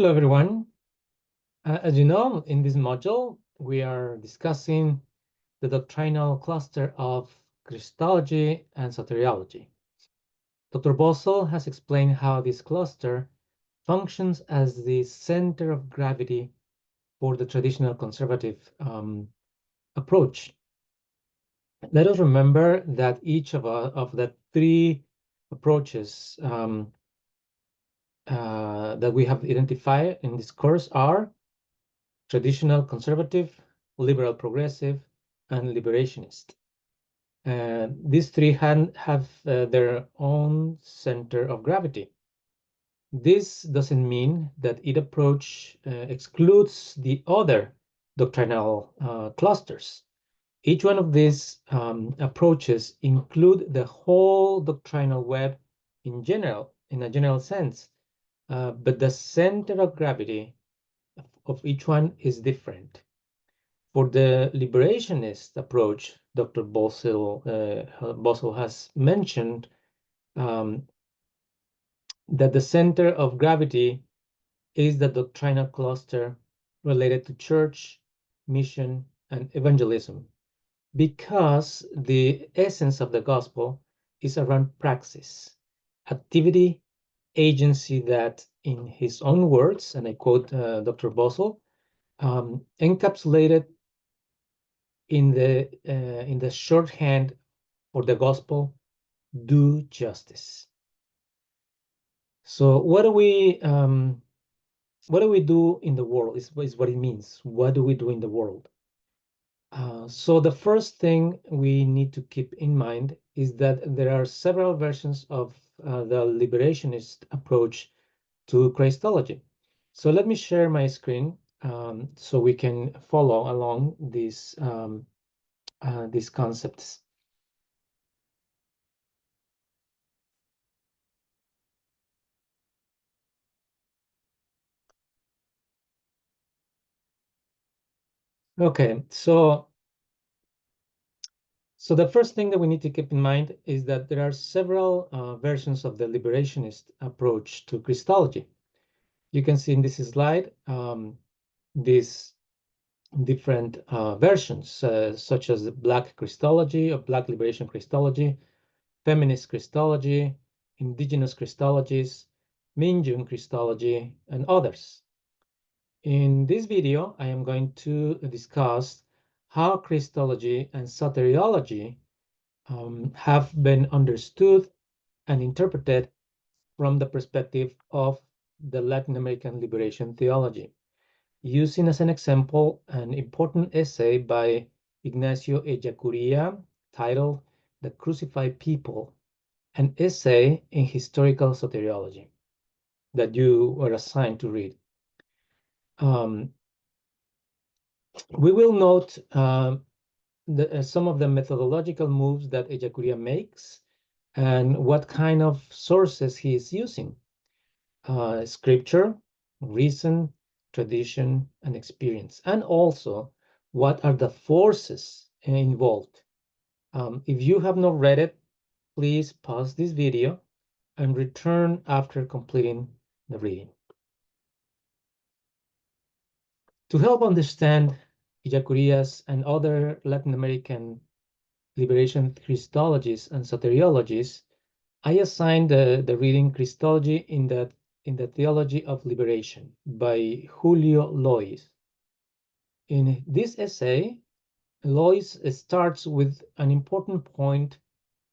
Hello, everyone. As you know, in this module, we are discussing the doctrinal cluster of Christology and Soteriology. Dr. Bossel has explained how this cluster functions as the center of gravity for the traditional conservative approach. Let us remember that each of the three approaches that we have identified in this course are traditional conservative, liberal progressive, and liberationist. These three have their own center of gravity. This doesn't mean that each approach excludes the other doctrinal clusters. Each one of these approaches include the whole doctrinal web in a general sense, but the center of gravity of each one is different. For the liberationist approach, Dr. Bossel has mentioned that the center of gravity is the doctrinal cluster related to church, mission, and evangelism, because the essence of the gospel is around praxis, activity, agency that, in his own words, and I quote Dr. Bossel, encapsulated in the shorthand for the gospel, do justice. So what do we do in the world is what it means. What do we do in the world? So the first thing we need to keep in mind is that there are several versions of the liberationist approach to Christology. So let me share my screen so we can follow along these concepts. Okay, so the first thing that we need to keep in mind is that there are several versions of the liberationist approach to Christology. You can see in this slide these different versions, such as the Black Christology or Black Liberation Christology, Feminist Christology, Indigenous Christologies, Minjung Christology, and others. In this video, I am going to discuss how Christology and Soteriology have been understood and interpreted from the perspective of the Latin American Liberation Theology, using as an example an important essay by Ignacio Ellacuría titled "The Crucified People," an essay in historical soteriology that you were assigned to read. We will note some of the methodological moves that Ellacuría makes and what kind of sources he is using. Scripture, reason, tradition, and experience, and also what are the forces involved. If you have not read it, please pause this video and return after completing the reading. To help understand Ellacuría's and other Latin American liberation Christologies and Soteriologies, I assigned the reading Christology in the Theology of Liberation by Julio Lois. In this essay, Lois starts with an important point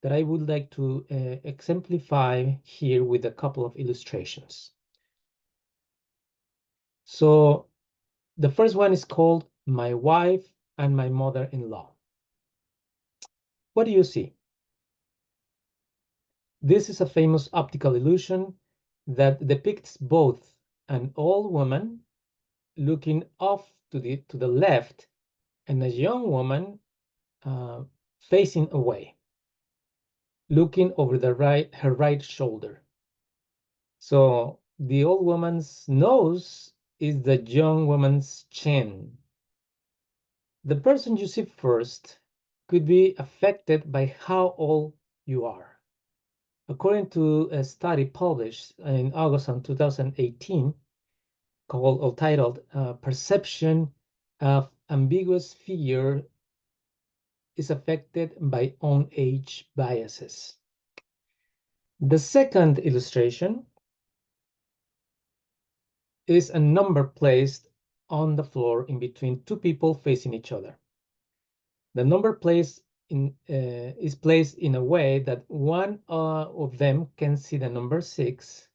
that I would like to exemplify here with a couple of illustrations. So the first one is called "My Wife and My Mother-in-Law." What do you see? This is a famous optical illusion that depicts both an old woman looking off to the left and a young woman facing away, looking over her right shoulder. So the old woman's nose is the young woman's chin. The person you see first could be affected by how old you are. According to a study published in August of 2018, called or titled Perception of Ambiguous Figure is Affected by Own Age Biases. The second illustration is a number placed on the floor in between two people facing each other. The number is placed in a way that one of them can see the number 6,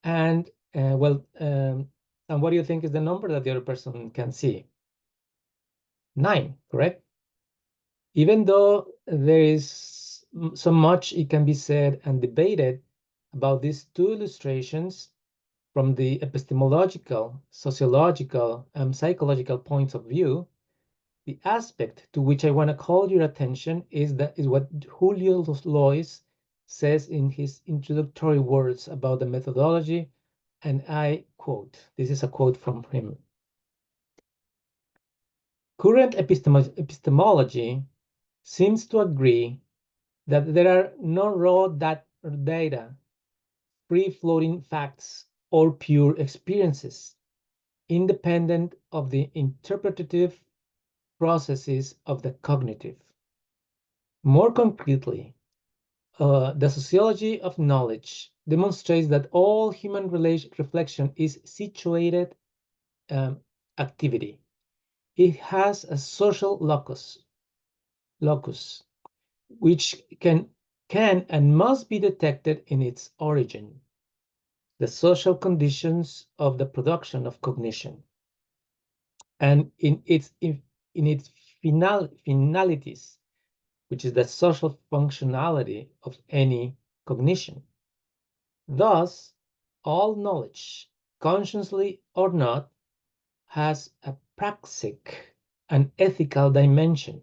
and and what do you think is the number that the other person can see? 9, correct? Even though there is so much it can be said and debated about these two illustrations from the epistemological, sociological, and psychological points of view, the aspect to which I want to call your attention is what Julio Lois says in his introductory words about the methodology, and I quote, this is a quote from him. Current epistemology seems to agree that there are no raw data, free-floating facts, or pure experiences, independent of the interpretative processes of the cognitive. More concretely, the sociology of knowledge demonstrates that all human reflection is situated activity. It has a social locus, which can and must be detected in its origin, the social conditions of the production of cognition, and in its finalities, which is the social functionality of any cognition. Thus, all knowledge, consciously or not, has a praxic, an ethical dimension,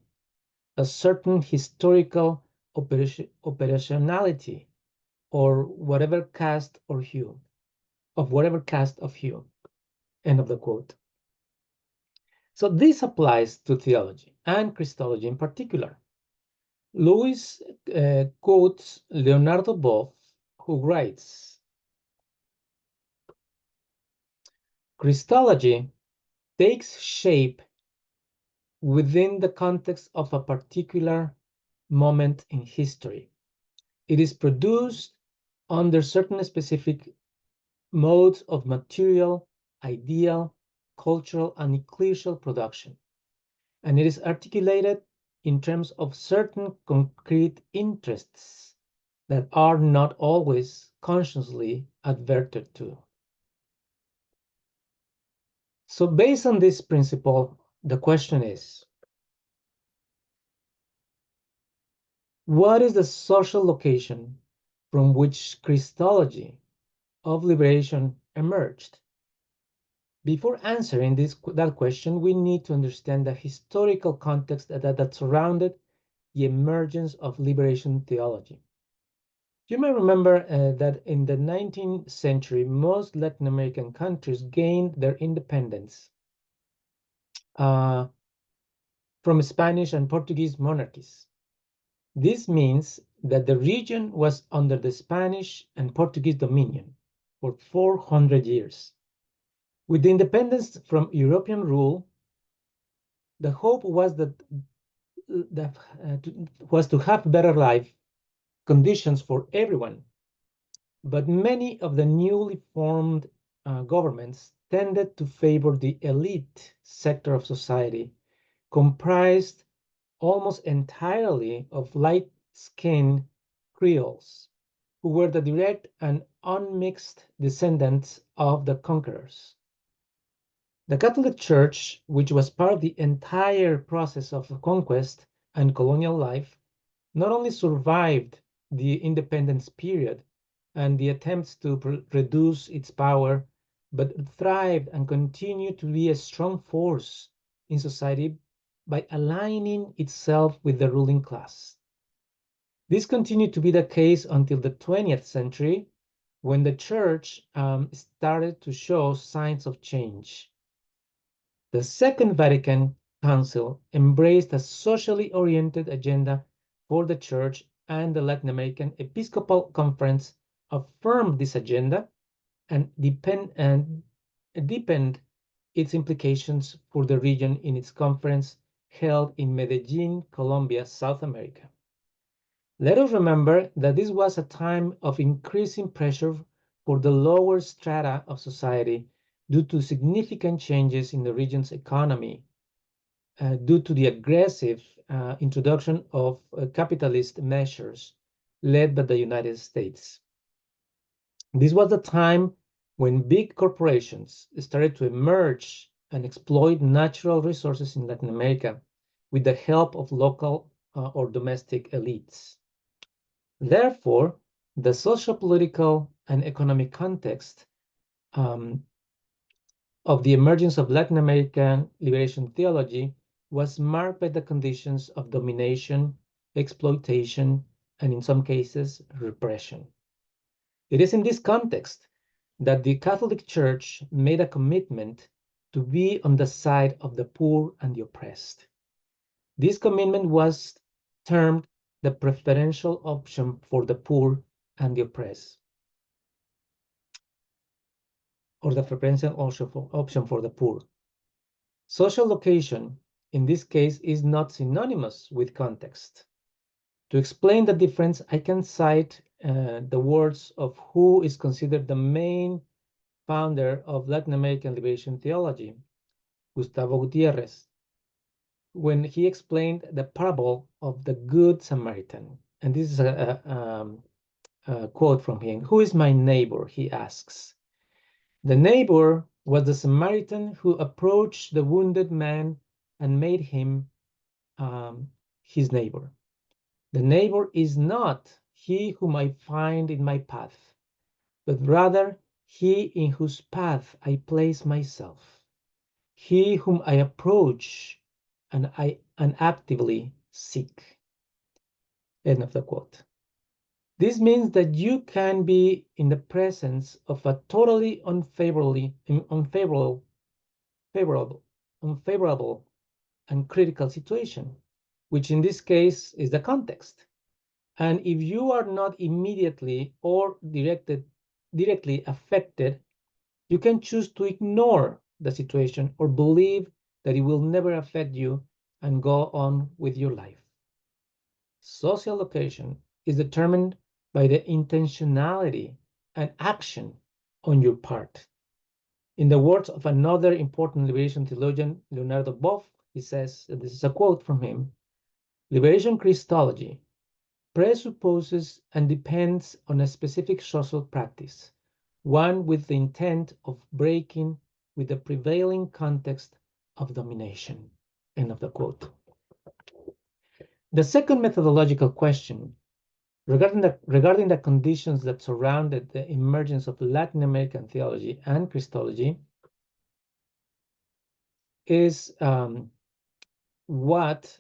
a certain historical operationality, or whatever cast or hue, of whatever cast of hue. End of the quote. So this applies to theology and Christology in particular. Lewis quotes Leonardo Boff, who writes, Christology takes shape within the context of a particular moment in history. It is produced under certain specific modes of material, ideal, cultural, and ecclesial production, and it is articulated in terms of certain concrete interests that are not always consciously adverted to. So based on this principle, the question is, what is the social location from which Christology of liberation emerged? Before answering that question, we need to understand the historical context that surrounded the emergence of liberation theology. You may remember that in the 19th century, most Latin American countries gained their independence from Spanish and Portuguese monarchies. This means that the region was under the Spanish and Portuguese dominion for 400 years. With the independence from European rule, the hope was to have better life conditions for everyone. But many of the newly formed governments tended to favor the elite sector of society, comprised almost entirely of light-skinned Creoles, who were the direct and unmixed descendants of the conquerors. The Catholic Church, which was part of the entire process of conquest and colonial life, not only survived the independence period and the attempts to reduce its power, but thrived and continued to be a strong force in society by aligning itself with the ruling class. This continued to be the case until the 20th century, when the Church started to show signs of change. The Second Vatican Council embraced a socially oriented agenda for the Church, and the Latin American Episcopal Conference affirmed this agenda and deepened its implications for the region in its conference held in Medellin, Colombia, South America. Let us remember that this was a time of increasing pressure for the lower strata of society due to significant changes in the region's economy, due to the aggressive introduction of capitalist measures led by the United States. This was the time when big corporations started to emerge and exploit natural resources in Latin America with the help of local or domestic elites. Therefore, the social, political, and economic context of the emergence of Latin American liberation theology was marked by the conditions of domination, exploitation, and in some cases, repression. It is in this context that the Catholic Church made a commitment to be on the side of the poor and the oppressed. This commitment was termed the preferential option for the poor and the oppressed, or the preferential option for the poor. Social location, in this case, is not synonymous with context. To explain the difference, I can cite the words of who is considered the main founder of Latin American Liberation Theology, Gustavo Gutierrez, when he explained the parable of the Good Samaritan. And this is a quote from him. Who is my neighbor? He asks. The neighbor was the Samaritan who approached the wounded man and made him his neighbor. The neighbor is not he whom I find in my path, but rather he in whose path I place myself, he whom I approach and actively seek. End of the quote. This means that you can be in the presence of a totally unfavorable and critical situation, which in this case is the context. And if you are not immediately or directly affected, you can choose to ignore the situation or believe that it will never affect you and go on with your life. Social location is determined by the intentionality and action on your part. In the words of another important liberation theologian, Leonardo Boff, he says, and this is a quote from him, liberation Christology presupposes and depends on a specific social practice, one with the intent of breaking with the prevailing context of domination. End of the quote. The second methodological question regarding the conditions that surrounded the emergence of Latin American theology and Christology is what,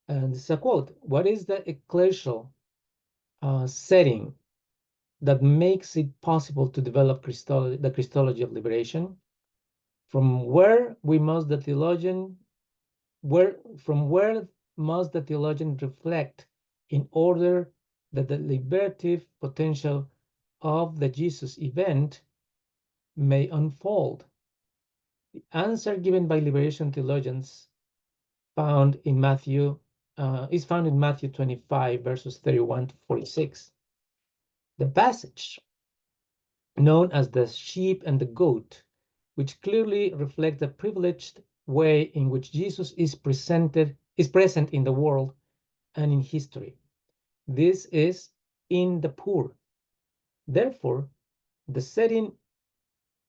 and this is a quote, what is the ecclesial setting that makes it possible to develop the Christology of liberation? From where must the theologian reflect in order that the liberative potential of the Jesus event may unfold? The answer given by liberation theologians is found in Matthew 25, verses 31 to 46. The passage known as the sheep and the goat, which clearly reflects the privileged way in which Jesus is present in the world and in history. This is in the poor. Therefore, the setting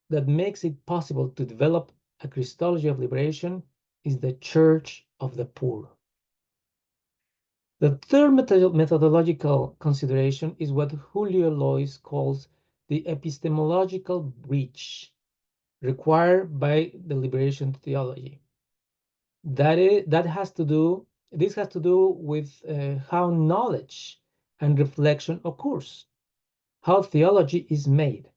that makes it possible to develop a Christology of liberation is the Church of the poor. The third methodological consideration is what Julio Lois calls the epistemological breach required by the liberation theology. This has to do with how knowledge and reflection occurs, how theology is made.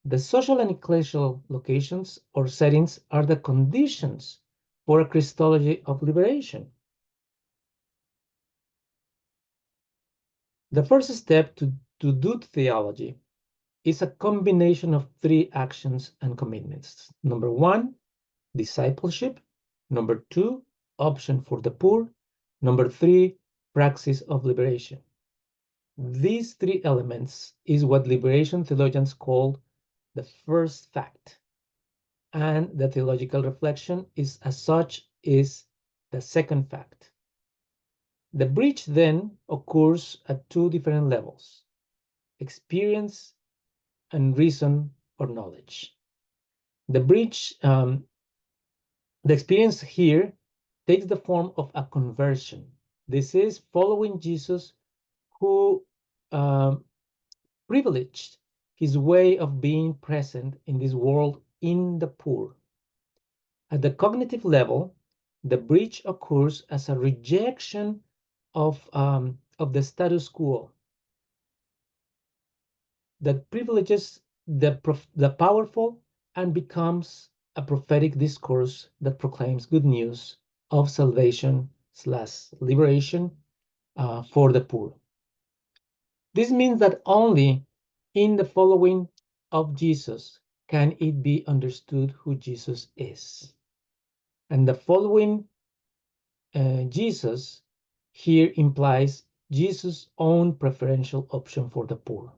The social and ecclesial locations or settings are the conditions for a Christology of liberation. The first step to do theology is a combination of three actions and commitments. Number one, discipleship. Number two, option for the poor. Number three, praxis of liberation. These three elements is what liberation theologians call the first fact, and the theological reflection is as such is the second fact. The bridge then occurs at two different levels: experience and reason or knowledge. The bridge, the experience here takes the form of a conversion. This is following Jesus, who privileged his way of being present in this world in the poor. At the cognitive level, the bridge occurs as a rejection of the status quo that privileges the powerful and becomes a prophetic discourse that proclaims good news of salvation / liberation for the poor. This means that only in the following of Jesus can it be understood who Jesus is. And the following Jesus here implies Jesus' own preferential option for the poor.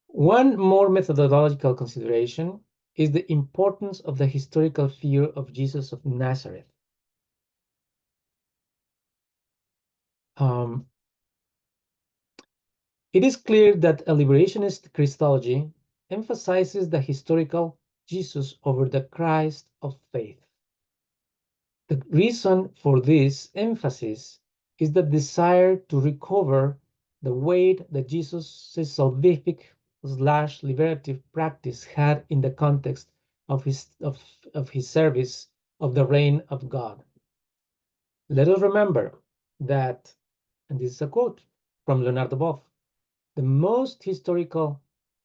One more methodological consideration is the importance of the historical figure of Jesus of Nazareth. It is clear that a liberationist Christology emphasizes the historical Jesus over the Christ of faith. The reason for this emphasis is the desire to recover the weight that Jesus' salvific / liberative practice had in the context of his service of the reign of God. Let us remember that, and this is a quote from Leonardo Boff, the most historical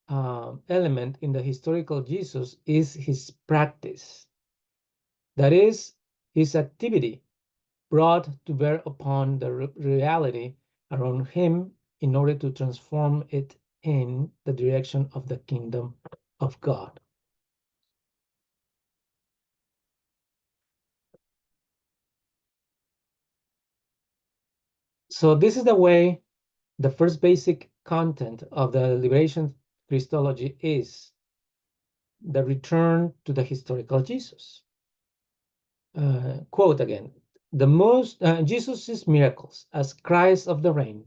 element in the historical Jesus is his practice. That is, his activity brought to bear upon the reality around him in order to transform it in the direction of the kingdom of God. So this is the way the first basic content of the liberation Christology is the return to the historical Jesus. Quote again, the most Jesus's miracles as Christ of the reign,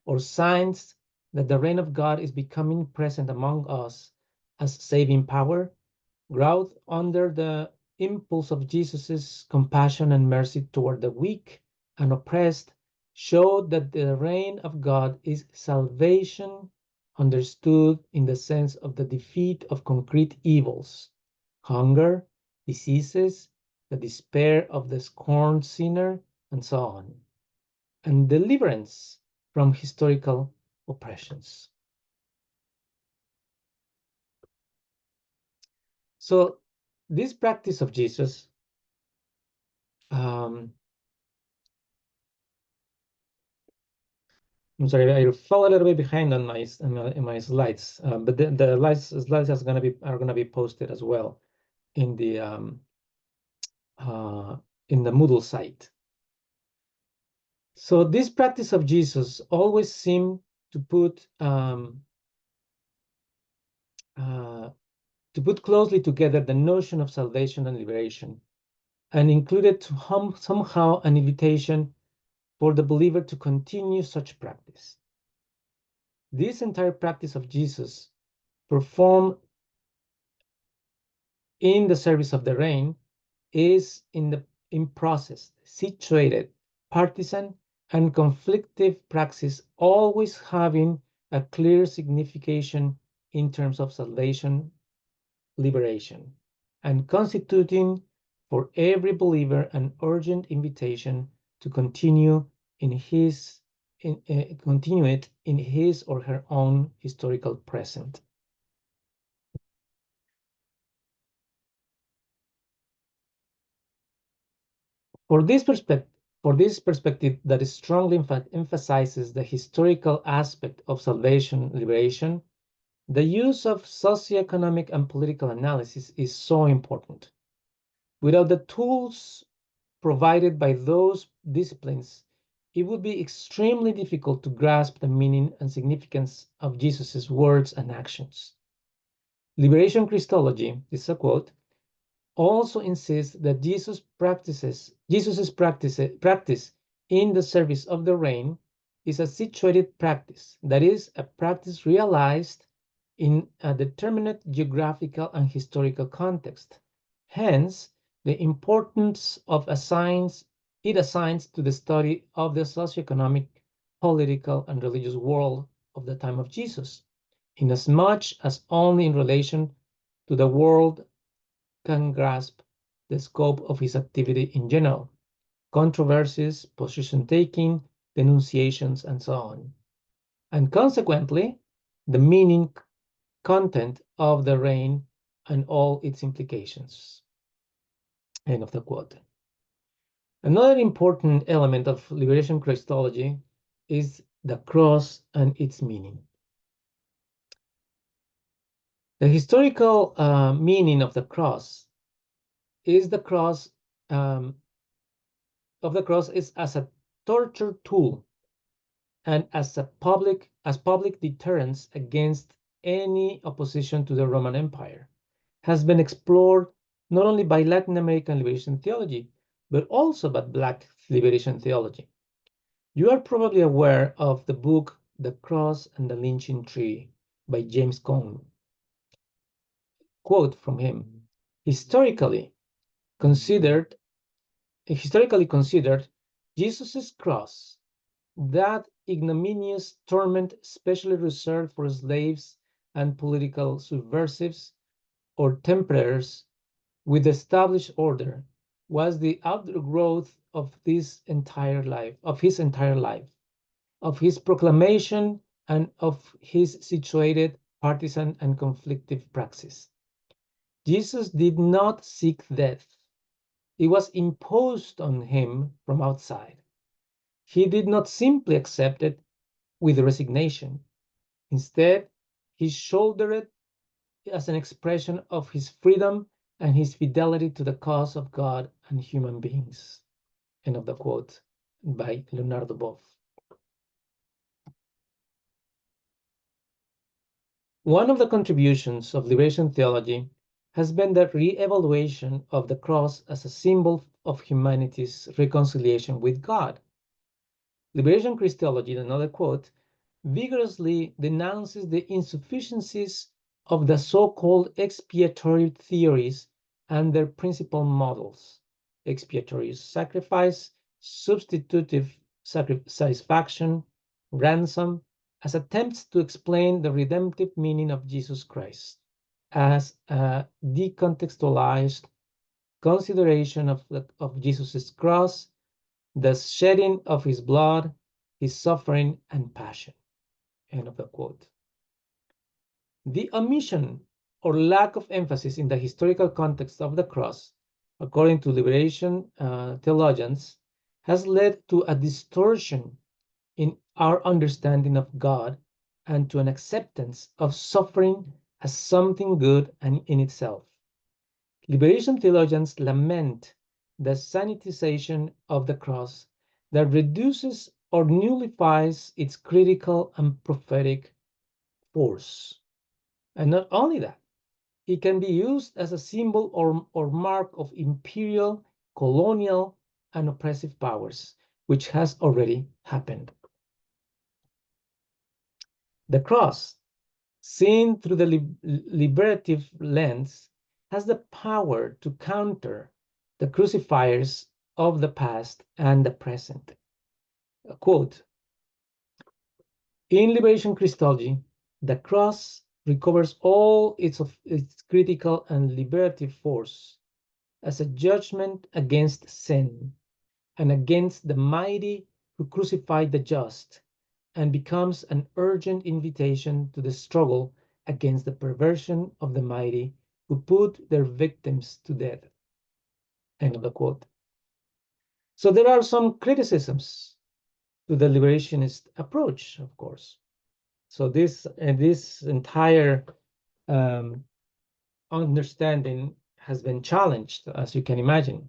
or signs that the reign of God is becoming present among us as saving power, growth under the impulse of Jesus's compassion and mercy toward the weak and oppressed, showed that the reign of God is salvation understood in the sense of the defeat of concrete evils, hunger, diseases, the despair of the scorned sinner, and so on, and deliverance from historical oppressions. So this practice of Jesus I'm sorry, I fell a little bit behind on my slides, but the slides are gonna be posted as well in the Moodle site. So this practice of Jesus always seemed to put closely together the notion of salvation and liberation, and included somehow an invitation for the believer to continue such practice. This entire practice of Jesus performed in the service of the reign is in process, situated, partisan, and conflictive praxis, always having a clear signification in terms of salvation, liberation, and constituting for every believer an urgent invitation to continue continue it in his or her own historical present. For this perspective that strongly emphasizes the historical aspect of salvation, liberation, The use of socioeconomic and political analysis is so important. Without the tools provided by those disciplines, it would be extremely difficult to grasp the meaning and significance of Jesus' words and actions. Liberation Christology, this is a quote, also insists that Jesus' practice in the service of the reign is a situated practice, that is, a practice realized in a determinate geographical and historical context. Hence, the importance it assigns to the study of the socioeconomic, political, and religious world of the time of Jesus, inasmuch as only in relation to the world can grasp the scope of his activity in general, controversies, position taking, denunciations, and so on, and consequently, the meaning, content of the reign and all its implications. End of the quote. Another important element of liberation Christology is the cross and its meaning. The historical meaning of the cross is as a torture tool and as public deterrence against any opposition to the Roman Empire, has been explored not only by Latin American Liberation Theology, but also by Black Liberation Theology. You are probably aware of the book The Cross and the Lynching Tree by James Cone. Quote from him: historically considered, Jesus' cross, that ignominious torment specially reserved for slaves and political subversives or temperers with the established order, was the outgrowth of his entire life, of his proclamation and of his situated partisan and conflictive praxis. Jesus did not seek death. It was imposed on him from outside. He did not simply accept it with resignation. Instead, he shouldered it as an expression of his freedom and his fidelity to the cause of God and human beings. End of the quote by Leonardo Boff. One of the contributions of liberation theology has been the re-evaluation of the cross as a symbol of humanity's reconciliation with God. Liberation Christology, another quote, vigorously denounces the insufficiencies of the so-called expiatory theories and their principal models: expiatory sacrifice, substitutive satisfaction, ransom, as attempts to explain the redemptive meaning of Jesus Christ as a decontextualized consideration of Jesus' cross, the shedding of his blood, his suffering and passion. End of the quote. The omission or lack of emphasis in the historical context of the cross, according to liberation theologians, has led to a distortion in our understanding of God and to an acceptance of suffering as something good and in itself. Liberation theologians lament the sanitization of the cross that reduces or nullifies its critical and prophetic force. And not only that, it can be used as a symbol or mark of imperial, colonial, and oppressive powers, which has already happened. The cross, seen through the liberative lens, has the power to counter the crucifiers of the past and the present. A quote, in Liberation Christology, the cross recovers all its critical and liberative force as a judgment against sin and against the mighty who crucified the just, and becomes an urgent invitation to the struggle against the perversion of the mighty who put their victims to death. End of the quote. So there are some criticisms to the liberationist approach, of course. So this entire understanding has been challenged, as you can imagine.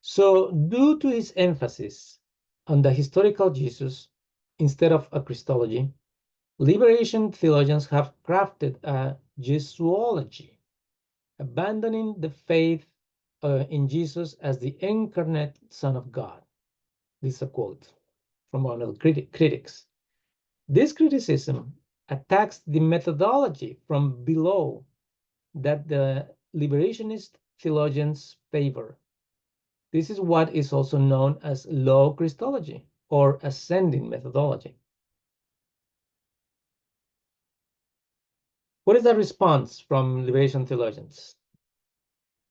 So due to his emphasis on the historical Jesus instead of a Christology, liberation theologians have crafted a Jesuology, abandoning the faith in Jesus as the incarnate Son of God. This is a quote from one of the critics. This criticism attacks the methodology from below that the liberationist theologians favor. This is what is also known as low Christology or ascending methodology. What is the response from liberation theologians?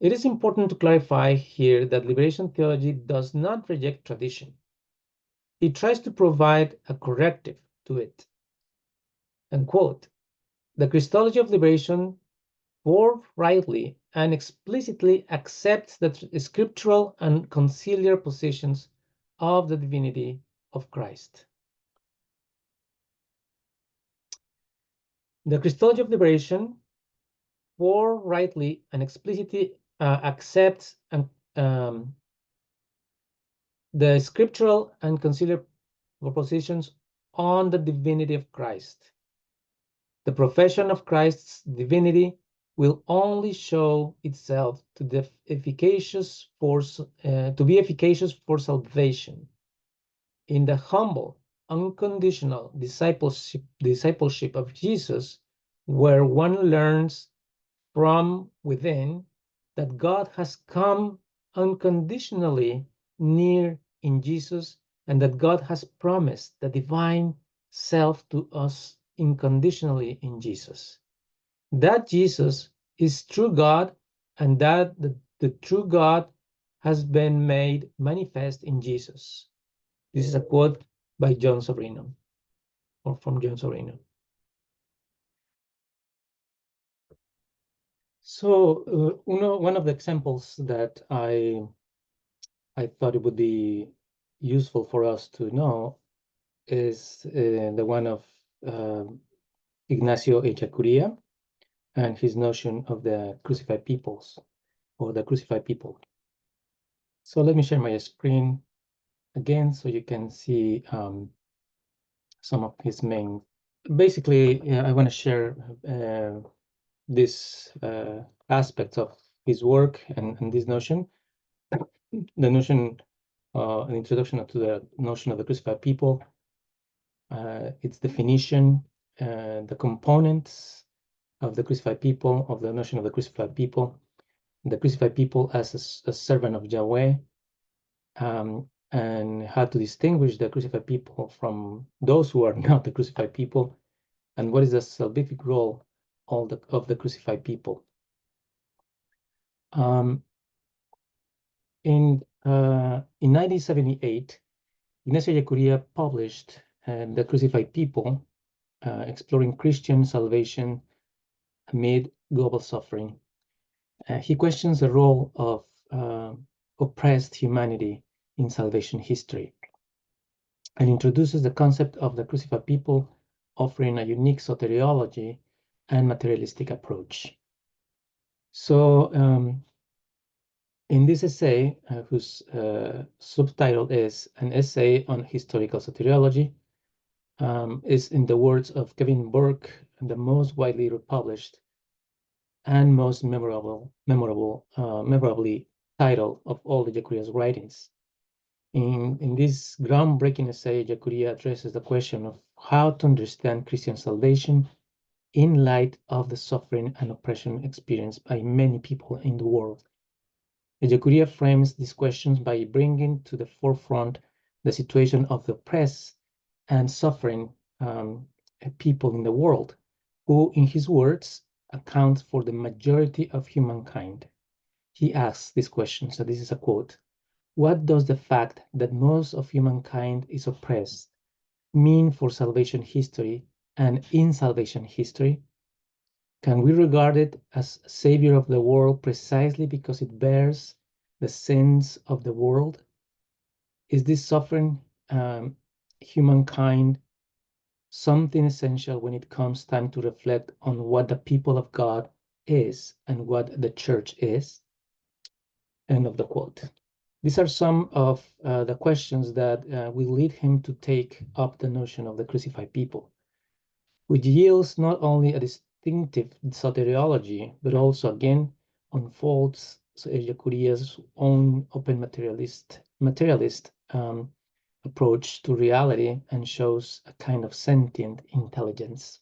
It is important to clarify here that liberation theology does not reject tradition. It tries to provide a corrective to it. And quote, the Christology of liberation forthrightly and explicitly accepts the scriptural and conciliar positions of the divinity of Christ. The Christology of liberation forthrightly and explicitly accepts the scriptural and conciliar propositions on the divinity of Christ. The profession of Christ's divinity will only show itself to be efficacious for salvation in the humble, unconditional discipleship of Jesus, where one learns from within that God has come unconditionally near in Jesus, and that God has promised the divine self to us unconditionally in Jesus. That Jesus is true God, and that the true God has been made manifest in Jesus. This is a quote by John Sobrino, or from John Sobrino. So one of the examples that I thought it would be useful for us to know is the one of Ignacio Ellacuría and his notion of the crucified peoples, or the crucified people. So let me share my screen again so you can see some of his main. Basically, I want to share this aspects of his work and this notion. The notion, an introduction to the notion of the crucified people, its definition, the components of the crucified people, of the notion of the crucified people as a servant of Yahweh, and how to distinguish the crucified people from those who are not the crucified people, and what is the salvific role of the crucified people. In 1978, Ignacio Ellacuría published The Crucified People, Exploring Christian Salvation Amid Global Suffering. He questions the role of oppressed humanity in salvation history, and introduces the concept of the crucified people, offering a unique soteriology and materialistic approach. So in this essay, whose subtitle is An Essay on Historical Soteriology, is, in the words of Kevin Burke, the most widely republished and most memorably titled of all the Ellacuría's writings. In this groundbreaking essay, Ellacuría addresses the question of how to understand Christian salvation in light of the suffering and oppression experienced by many people in the world. Ellacuría frames these questions by bringing to the forefront the situation of the oppressed and suffering people in the world, who, in his words, account for the majority of humankind. He asks this question, so this is a quote: what does the fact that most of humankind is oppressed mean for salvation history and in salvation history? Can we regard it as savior of the world precisely because it bears the sins of the world? Is this suffering humankind something essential when it comes time to reflect on what the people of God is and what the church is. End of the quote. These are some of the questions that will lead him to take up the notion of the crucified people, which yields not only a distinctive soteriology, but also again unfolds Ellacuría's own open materialist approach to reality and shows a kind of sentient intelligence.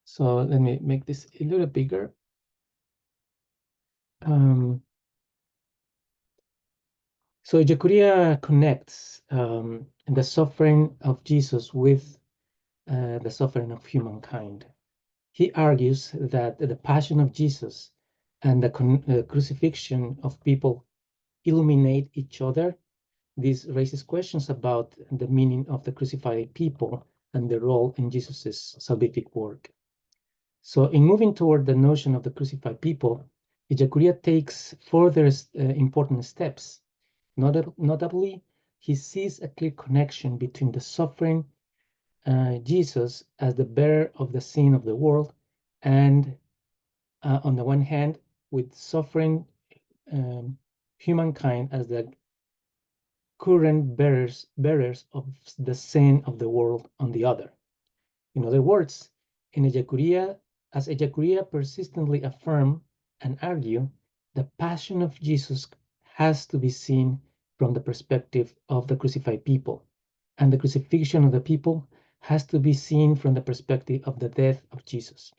So let me make this a little bigger. So Ellacuría connects the suffering of Jesus with the suffering of humankind. He argues that the passion of Jesus and the crucifixion of people illuminate each other. This raises questions about the meaning of the crucified people and their role in Jesus's salvific work. So in moving toward the notion of the crucified people, Ellacuría takes further important steps. Notably, he sees a clear connection between the suffering Jesus as the bearer of the sin of the world, and on the one hand, with suffering humankind as the current bearers of the sin of the world on the other. In other words, as Ellacuría persistently affirm and argue, the passion of Jesus has to be seen from the perspective of the crucified people, and the crucifixion of the people has to be seen from the perspective of the death of Jesus.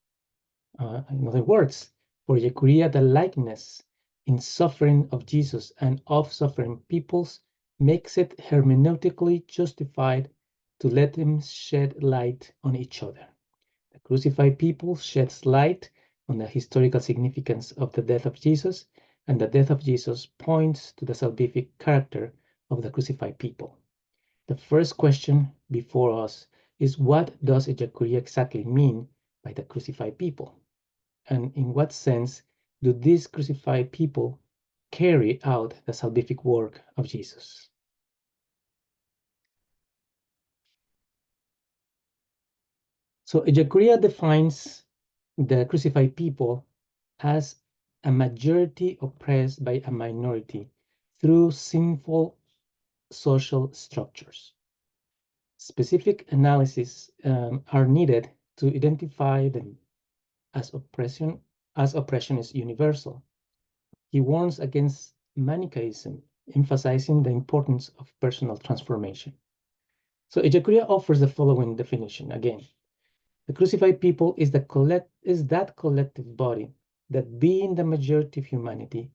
In other words, for Ellacuría, the likeness in suffering of Jesus and of suffering peoples makes it hermeneutically justified to let them shed light on each other. The crucified people sheds light on the historical significance of the death of Jesus, and the death of Jesus points to the salvific character of the crucified people. The first question before us is, what does Ellacuría exactly mean by the crucified people? And in what sense do these crucified people carry out the salvific work of Jesus? So Ellacuría defines the crucified people as a majority oppressed by a minority through sinful social structures. Specific analyses are needed to identify them as oppression is universal. He warns against Manichaeism, emphasizing the importance of personal transformation. So Ellacuría offers the following definition again. The crucified people is that collective body that, being the majority of humanity,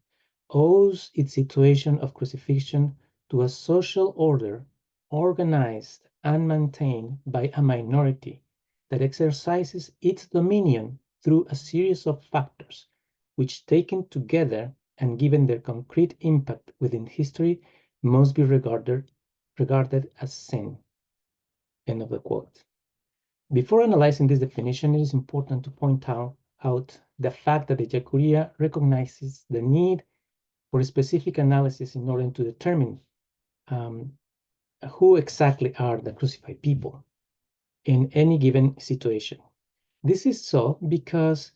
owes its situation of crucifixion to a social order organized and maintained by a minority that exercises its dominion through a series of factors, which, taken together and given their concrete impact within history, must be regarded as sin. End of the quote. Before analyzing this definition, it is important to point out the fact that Ellacuría recognizes the need for a specific analysis in order to determine who exactly are the crucified people in any given situation. This is so because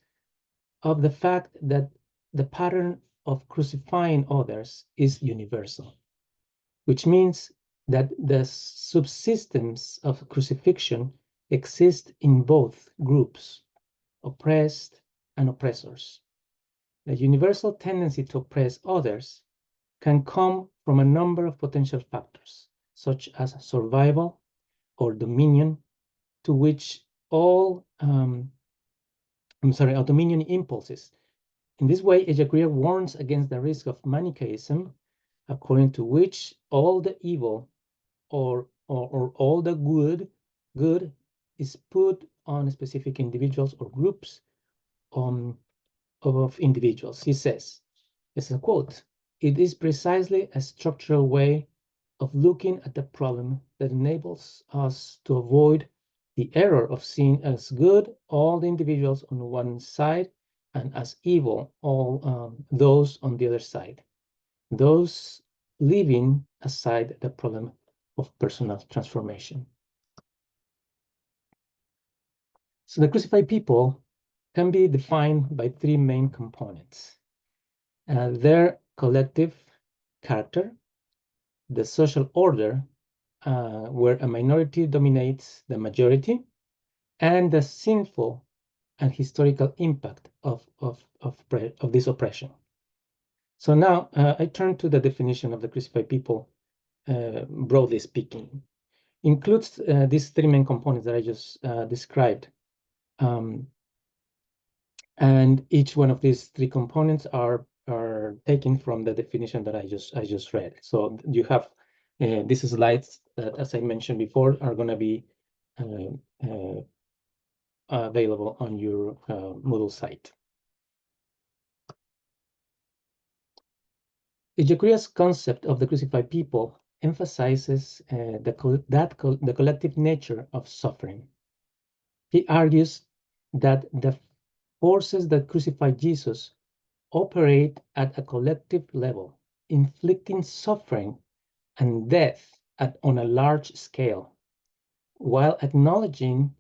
of the fact that the pattern of crucifying others is universal, which means that the subsistence of crucifixion exists in both groups, oppressed and oppressors. The universal tendency to oppress others can come from a number of potential factors, such as survival or dominion, to which all dominion impulses. In this way, Ellacuría warns against the risk of Manichaeism, according to which all the evil or all the good is put on specific individuals or groups of individuals. He says, it's a quote, "It is precisely a structural way of looking at the problem that enables us to avoid the error of seeing as good all the individuals on one side and as evil all those on the other side. Those leaving aside the problem of personal transformation. So the crucified people can be defined by three main components. Their collective character, the social order, where a minority dominates the majority, and the sinful and historical impact of this oppression. So now I turn to the definition of the crucified people, broadly speaking. Includes these three main components that I just described. And each one of these three components are taken from the definition that I just read. So you have these slides that, as I mentioned before, are going to be available on your Moodle site. Ellacuría's concept of the crucified people emphasizes the collective nature of suffering. He argues that the forces that crucified Jesus operate at a collective level, inflicting suffering and death on a large scale, while acknowledging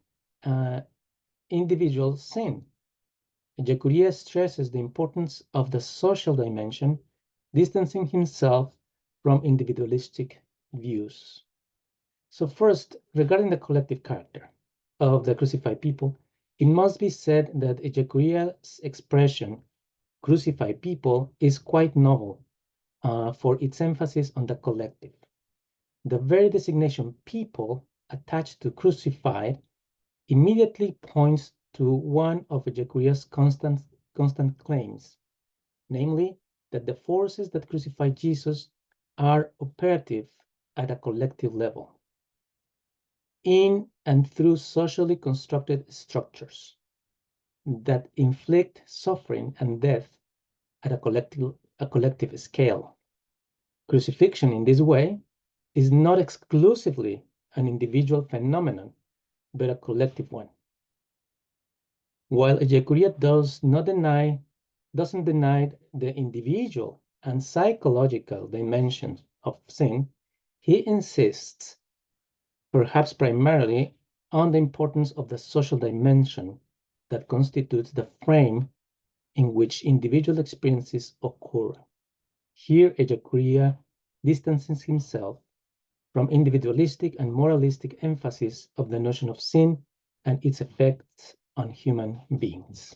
individual sin. Ellacuría stresses the importance of the social dimension, distancing himself from individualistic views. So first, regarding the collective character of the crucified people, it must be said that Ellacuría's expression, crucified people, is quite novel for its emphasis on the collective. The very designation people attached to crucified immediately points to one of Ellacuría's constant claims, namely that the forces that crucified Jesus are operative at a collective level, in and through socially constructed structures that inflict suffering and death at a collective scale. Crucifixion in this way is not exclusively an individual phenomenon, but a collective one. While Ellacuría doesn't deny the individual and psychological dimensions of sin, he insists, perhaps primarily, on the importance of the social dimension that constitutes the frame in which individual experiences occur. Here, Ellacuría distances himself from individualistic and moralistic emphasis of the notion of sin and its effects on human beings.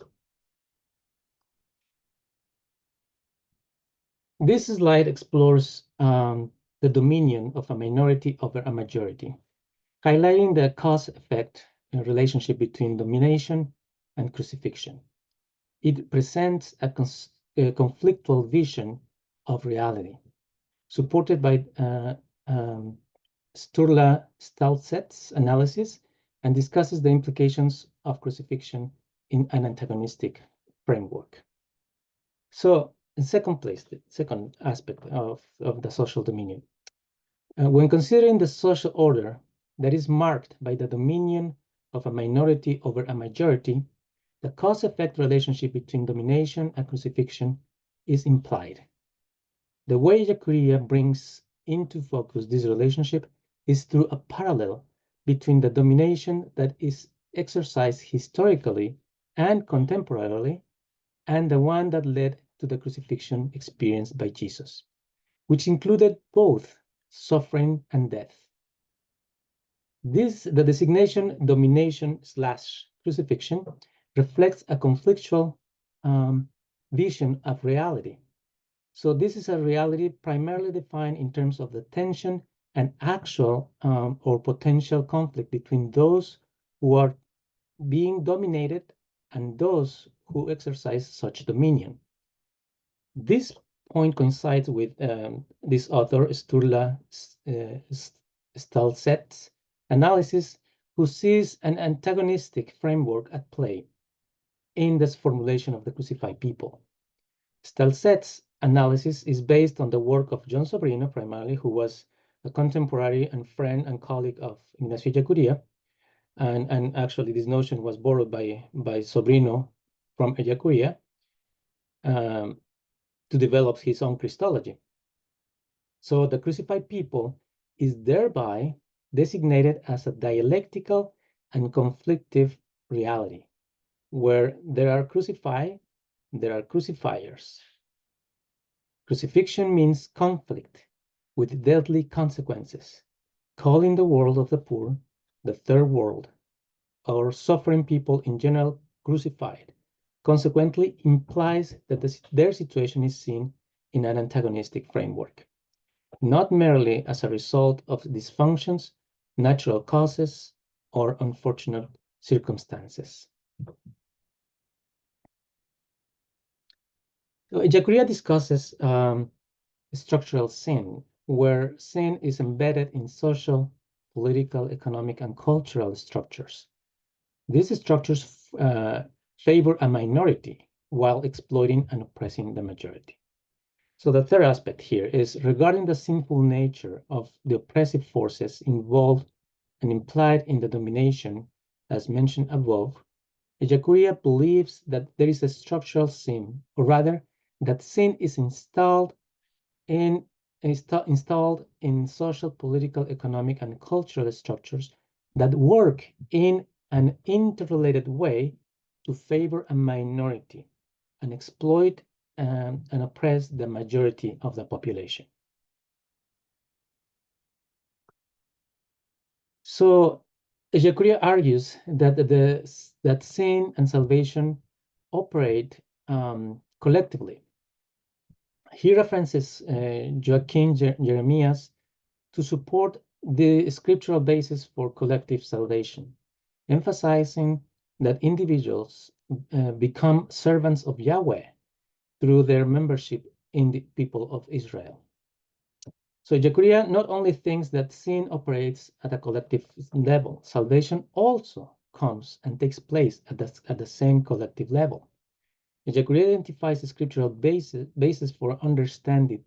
This slide explores the dominion of a minority over a majority, highlighting the cause-effect relationship between domination and crucifixion. It presents a conflictual vision of reality, supported by Sturla-Stalzet's analysis, and discusses the implications of crucifixion in an antagonistic framework. So, in second place, the second aspect of the social dominion. When considering the social order that is marked by the dominion of a minority over a majority, the cause-effect relationship between domination and crucifixion is implied. The way Ellacuría brings into focus this relationship is through a parallel between the domination that is exercised historically and contemporarily and the one that led to the crucifixion experienced by Jesus, which included both suffering and death. The designation domination/crucifixion reflects a conflictual vision of reality. So this is a reality primarily defined in terms of the tension and actual or potential conflict between those who are being dominated and those who exercise such dominion. This point coincides with this author, Sturla Stalzet's analysis, who sees an antagonistic framework at play in this formulation of the crucified people. Stalzet's analysis is based on the work of John Sobrino, primarily, who was a contemporary and friend and colleague of Ignacio Ellacuría. And actually, this notion was borrowed by Sobrino from Ellacuría to develop his own Christology. So the crucified people is thereby designated as a dialectical and conflictive reality, where there are crucified, there are crucifiers. Crucifixion means conflict with deadly consequences, calling the world of the poor, the third world, or suffering people in general crucified, consequently implies that their situation is seen in an antagonistic framework, not merely as a result of dysfunctions, natural causes, or unfortunate circumstances. So Ellacuría discusses structural sin, where sin is embedded in social, political, economic, and cultural structures. These structures favor a minority while exploiting and oppressing the majority. So the third aspect here is regarding the sinful nature of the oppressive forces involved and implied in the domination, as mentioned above. Ellacuría believes that there is a structural sin, or rather, that sin is installed in social, political, economic, and cultural structures that work in an interrelated way to favor a minority and exploit and oppress the majority of the population. So Ellacuría argues that sin and salvation operate collectively. He references Joachim Jeremias to support the scriptural basis for collective salvation, emphasizing that individuals become servants of Yahweh through their membership in the people of Israel. So Ellacuría not only thinks that sin operates at a collective level, salvation also comes and takes place at the same collective level. Ellacuría identifies a scriptural basis for understanding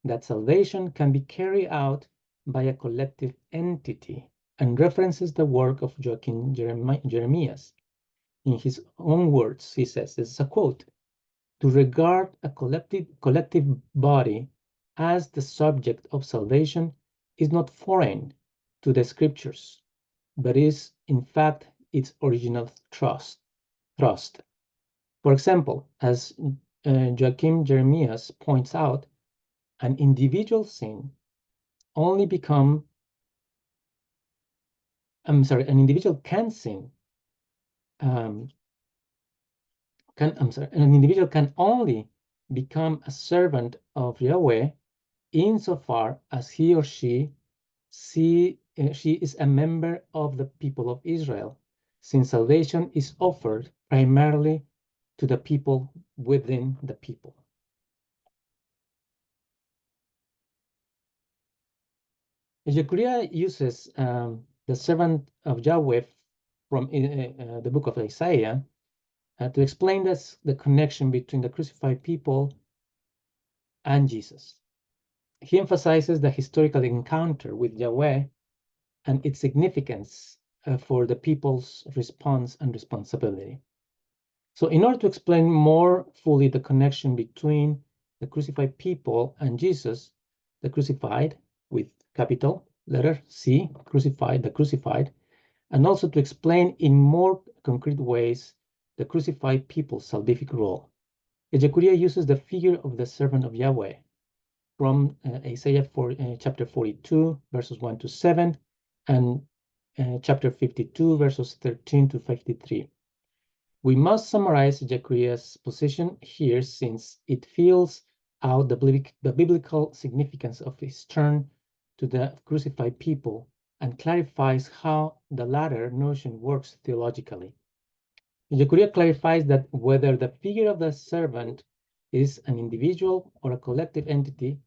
that salvation can be carried out by a collective entity and references the work of Joachim Jeremias. In his own words, he says, this is a quote, "To regard a collective body as the subject of salvation is not foreign to the scriptures, but is, in fact, its original thrust. For example, as Joachim Jeremias points out, an individual sin only become, an individual can sin, an individual can only become a servant of Yahweh insofar as he or she is a member of the people of Israel, since salvation is offered primarily to the people within the people. Ellacuría uses the servant of Yahweh from the book of Isaiah to explain the connection between the crucified people and Jesus. He emphasizes the historical encounter with Yahweh and its significance for the people's response and responsibility. So in order to explain more fully the connection between the crucified people and Jesus, the crucified with capital letter C, crucified, the crucified, and also to explain in more concrete ways the crucified people's salvific role, Ellacuría uses the figure of the servant of Yahweh from Isaiah chapter 42, verses 1 to 7, and chapter 52, verses 13 to 53. We must summarize Ellacuría's position here since it fills out the biblical significance of his turn to the crucified people and clarifies how the latter notion works theologically. Ellacuría clarifies that whether the figure of the servant is an individual or a collective entity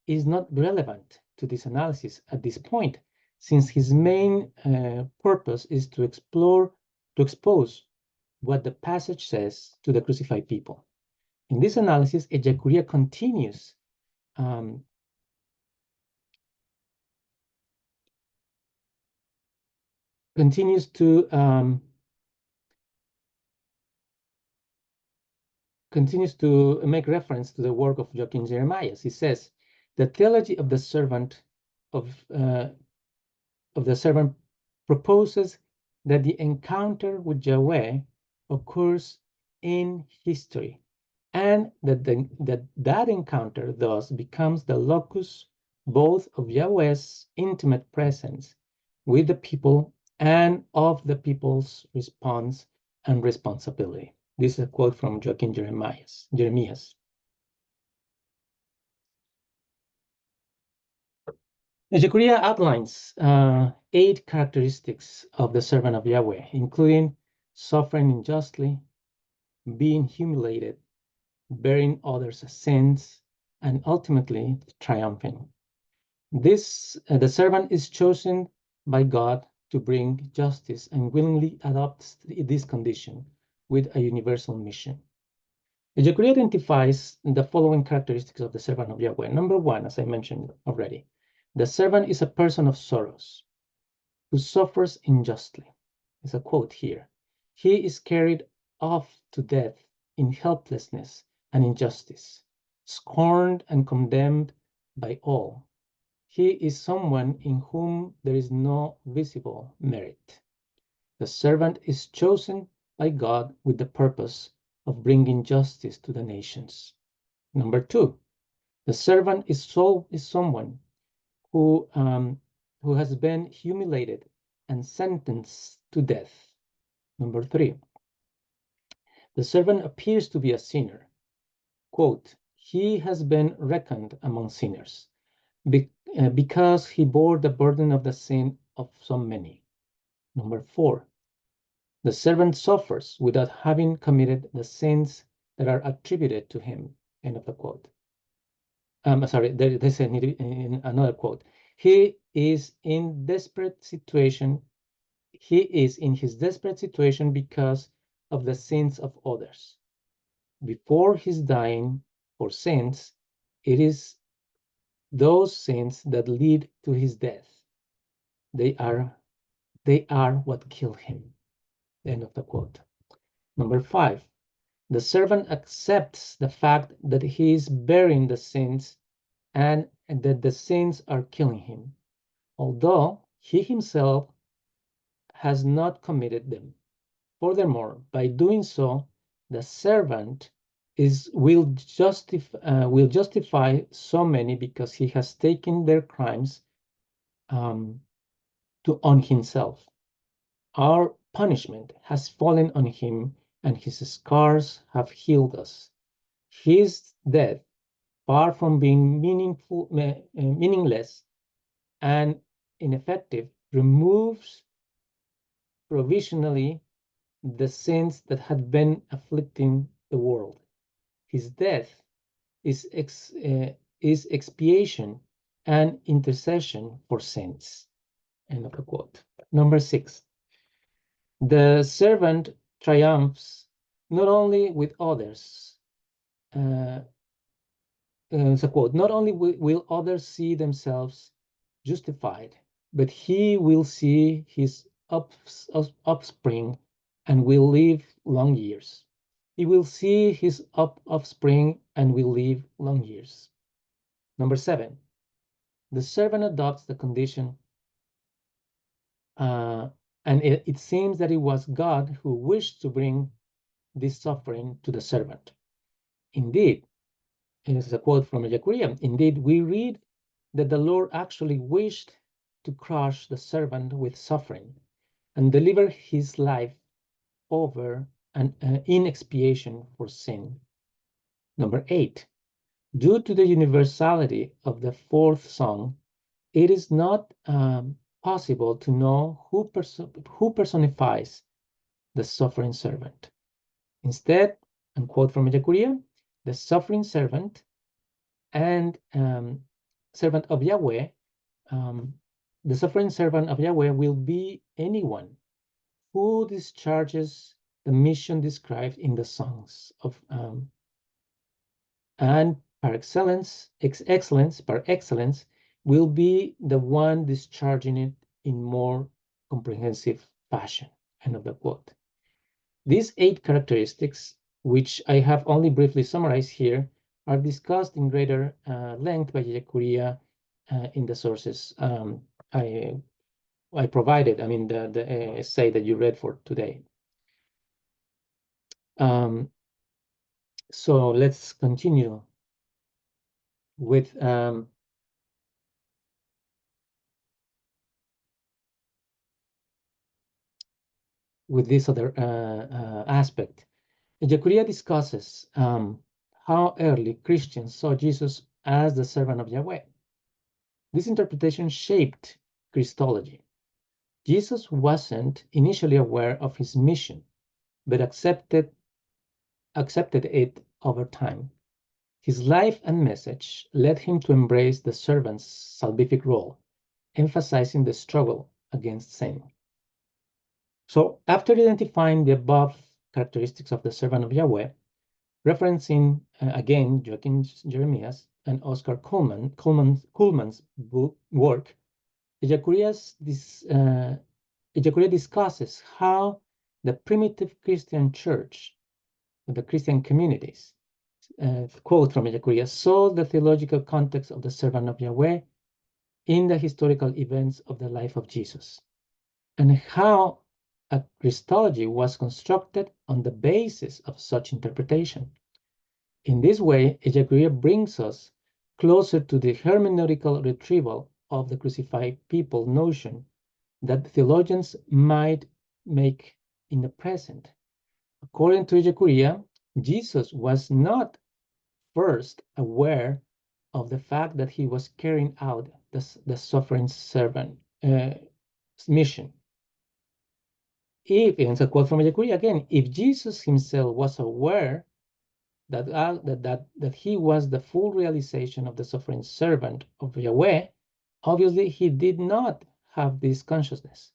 is not relevant to this analysis at this point, since his main purpose is to expose what the passage says to the crucified people. In this analysis, Ellacuría continues to make reference to the work of Joachim Jeremias. He says, The theology of the servant proposes that the encounter with Yahweh occurs in history, and that encounter thus becomes the locus both of Yahweh's intimate presence with the people and of the people's response and responsibility. This is a quote from Joaquin Jeremias. Ellacuría outlines 8 characteristics of the servant of Yahweh, including suffering unjustly, being humiliated, bearing others' sins, and ultimately triumphing. The servant is chosen by God to bring justice and willingly adopts this condition with a universal mission. Ellacuría identifies the following characteristics of the servant of Yahweh. Number 1, as I mentioned already, the servant is a person of sorrows who suffers unjustly. It's a quote here. He is carried off to death in helplessness and injustice, scorned and condemned by all. He is someone in whom there is no visible merit. The servant is chosen by God with the purpose of bringing justice to the nations. Number 2, the servant is someone who has been humiliated and sentenced to death. Number 3, the servant appears to be a sinner. Quote, he has been reckoned among sinners because he bore the burden of the sin of so many. Number 4, the servant suffers without having committed the sins that are attributed to him. End of the quote. Sorry, there's another quote. He is in desperate situation. He is in his desperate situation because of the sins of others. Before his dying for sins, it is those sins that lead to his death. They are what kill him. End of the quote. Number 5, the servant accepts the fact that he is bearing the sins and that the sins are killing him, although he himself has not committed them. Furthermore, by doing so, the servant will justify so many because he has taken their crimes on himself. Our punishment has fallen on him, and his scars have healed us. His death, far from being meaningless and ineffective, removes provisionally the sins that had been afflicting the world. His death is expiation and intercession for sins. End of the quote. Number 6, the servant triumphs not only with others. It's a quote, not only will others see themselves justified, but he will see his offspring and will live long years. He will see his offspring and will live long years. Number 7, the servant adopts the condition, and it seems that it was God who wished to bring this suffering to the servant. Indeed, and this is a quote from Ellacuría, indeed, we read that the Lord actually wished to crush the servant with suffering and deliver his life over and in expiation for sin. Number 8, due to the universality of the 4th song, it is not possible to know who personifies the suffering servant. Instead, and quote from Ellacuría, the suffering servant and servant of Yahweh, the suffering servant of Yahweh will be anyone who discharges the mission described in the songs of and par excellence will be the one discharging it in more comprehensive fashion. End of the quote. These 8 characteristics, which I have only briefly summarized here, are discussed in greater length by Ellacuría in the sources I provided, I mean, the essay that you read for today. So let's continue with this other aspect. Ellacuría discusses how early Christians saw Jesus as the servant of Yahweh. This interpretation shaped Christology. Jesus wasn't initially aware of his mission, but accepted it over time. His life and message led him to embrace the servant's salvific role, emphasizing the struggle against sin. So after identifying the above characteristics of the servant of Yahweh, referencing again Joachim Jeremias and Oscar Kuhlman's work, Ellacuría discusses how the primitive Christian church, the Christian communities, quote from Ellacuría, saw the theological context of the servant of Yahweh in the historical events of the life of Jesus, and how a Christology was constructed on the basis of such interpretation. In this way, Ellacuría brings us closer to the hermeneutical retrieval of the crucified people notion that theologians might make in the present. According to Ellacuría, Jesus was not first aware of the fact that he was carrying out the suffering servant mission. And it's a quote from Ellacuría again, if Jesus himself was aware that he was the full realization of the suffering servant of Yahweh, obviously he did not have this consciousness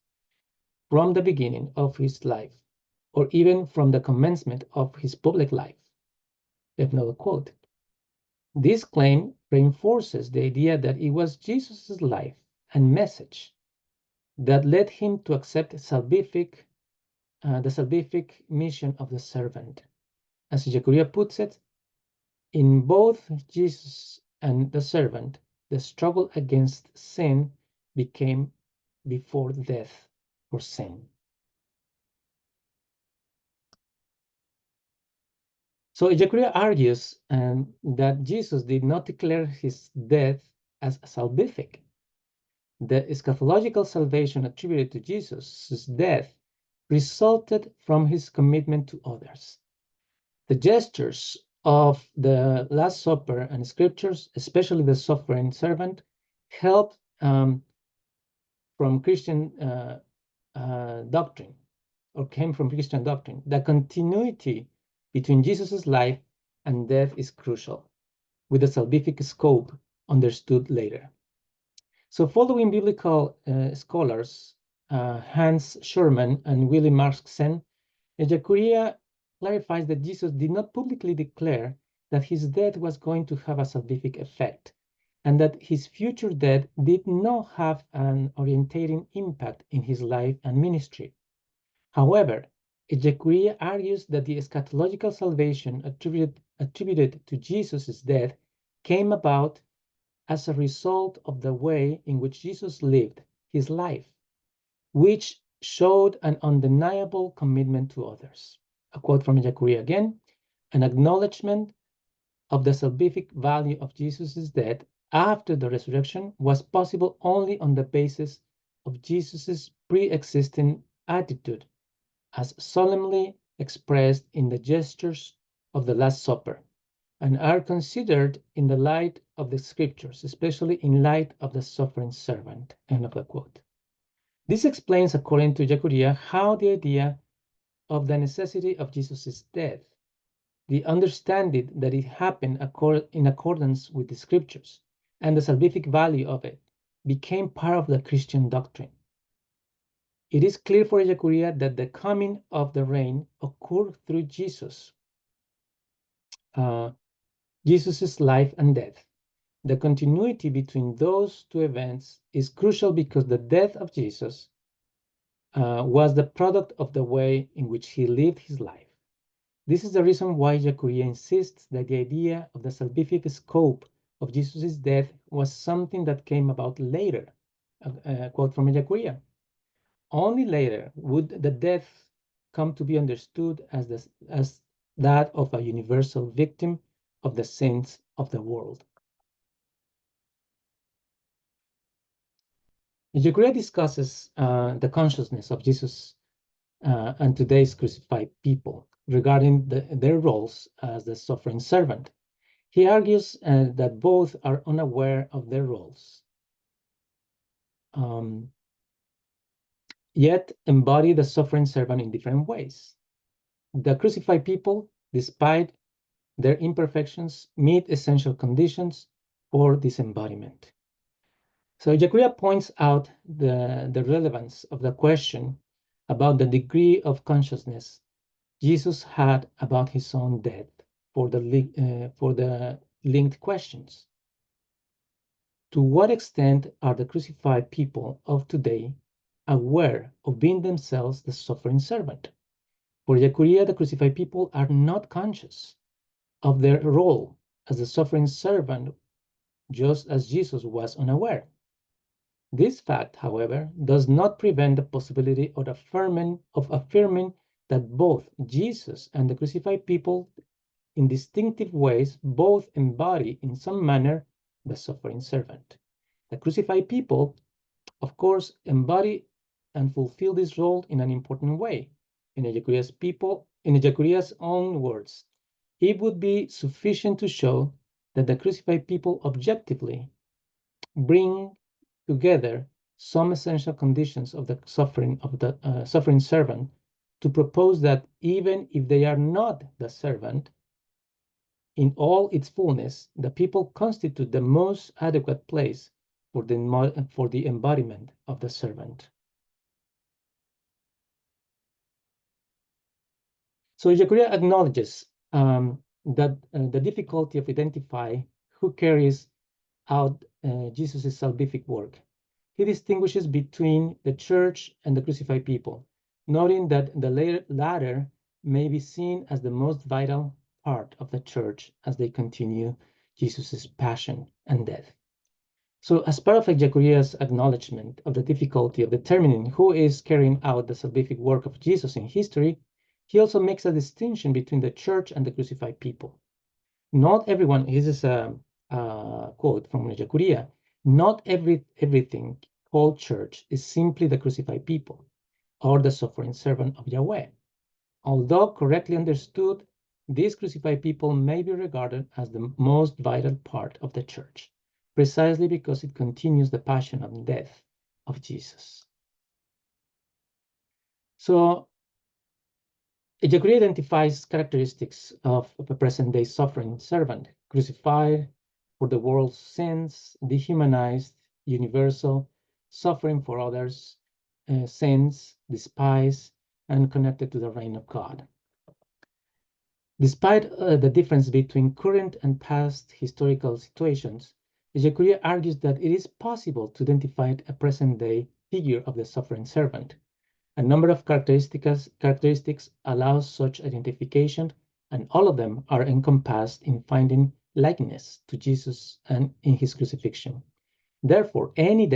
from the beginning of his life, or even from the commencement of his public life. Another quote. This claim reinforces the idea that it was Jesus' life and message that led him to accept the salvific mission of the servant. As Ellacuría puts it, in both Jesus and the servant, the struggle against sin became before death for sin. So Ellacuría argues that Jesus did not declare his death as salvific. The eschatological salvation attributed to Jesus' death resulted from his commitment to others. The gestures of the Last Supper and scriptures, especially the suffering servant, helped from Christian doctrine, or came from Christian doctrine. The continuity between Jesus' life and death is crucial, with the salvific scope understood later. So following biblical scholars, Hans Schurman and Willy Marxsen, Ellacuría clarifies that Jesus did not publicly declare that his death was going to have a salvific effect, and that his future death did not have an orientating impact in his life and ministry. However, Ellacuría argues that the eschatological salvation attributed to Jesus' death came about as a result of the way in which Jesus lived his life, which showed an undeniable commitment to others. A quote from Ellacuría again, an acknowledgement of the salvific value of Jesus' death after the resurrection was possible only on the basis of Jesus' pre-existing attitude, as solemnly expressed in the gestures of the Last Supper, and are considered in the light of the scriptures, especially in light of the suffering servant. End of the quote. This explains, according to Ellacuría, how the idea of the necessity of Jesus' death, the understanding that it happened in accordance with the scriptures, and the salvific value of it, became part of the Christian doctrine. It is clear for Ellacuría that the coming of the reign occurred through Jesus, Jesus' life and death. The continuity between those two events is crucial because the death of Jesus was the product of the way in which he lived his life. This is the reason why Ellacuría insists that the idea of the salvific scope of Jesus' death was something that came about later. A quote from Ellacuría. Only later would the death come to be understood as that of a universal victim of the sins of the world. Ellacuría discusses the consciousness of Jesus and today's crucified people regarding their roles as the suffering servant. He argues that both are unaware of their roles, yet embody the suffering servant in different ways. The crucified people, despite their imperfections, meet essential conditions for this embodiment. So Ellacuría points out the relevance of the question about the degree of consciousness Jesus had about his own death for the linked questions. To what extent are the crucified people of today aware of being themselves the suffering servant? For Ellacuría, the crucified people are not conscious of their role as the suffering servant, just as Jesus was unaware. This fact, however, does not prevent the possibility of affirming that both Jesus and the crucified people, in distinctive ways, both embody in some manner the suffering servant. The crucified people, of course, embody and fulfill this role in an important way. In Ellacuría's own words, it would be sufficient to show that the crucified people objectively bring together some essential conditions of the suffering servant to propose that even if they are not the servant, in all its fullness, the people constitute the most adequate place for the embodiment of the servant. So Ellacuría acknowledges that the difficulty of identifying who carries out Jesus' salvific work. He distinguishes between the church and the crucified people, noting that the latter may be seen as the most vital part of the church as they continue Jesus' passion and death. So as part of Ellacuría's acknowledgement of the difficulty of determining who is carrying out the salvific work of Jesus in history, he also makes a distinction between the church and the crucified people. Not everyone, this is a quote from Ellacuría, not everything called church is simply the crucified people or the suffering servant of Yahweh. Although correctly understood, these crucified people may be regarded as the most vital part of the church, precisely because it continues the passion and death of Jesus. So Ellacuría identifies characteristics of a present-day suffering servant, crucified for the world's sins, dehumanized, universal, suffering for others' sins, despised, and connected to the reign of God. Despite the difference between current and past historical situations, Ellacuría argues that it is possible to identify a present-day figure of the suffering servant. A number of characteristics allow such identification, and all of them are encompassed in finding likeness to Jesus and in his crucifixion. Therefore, any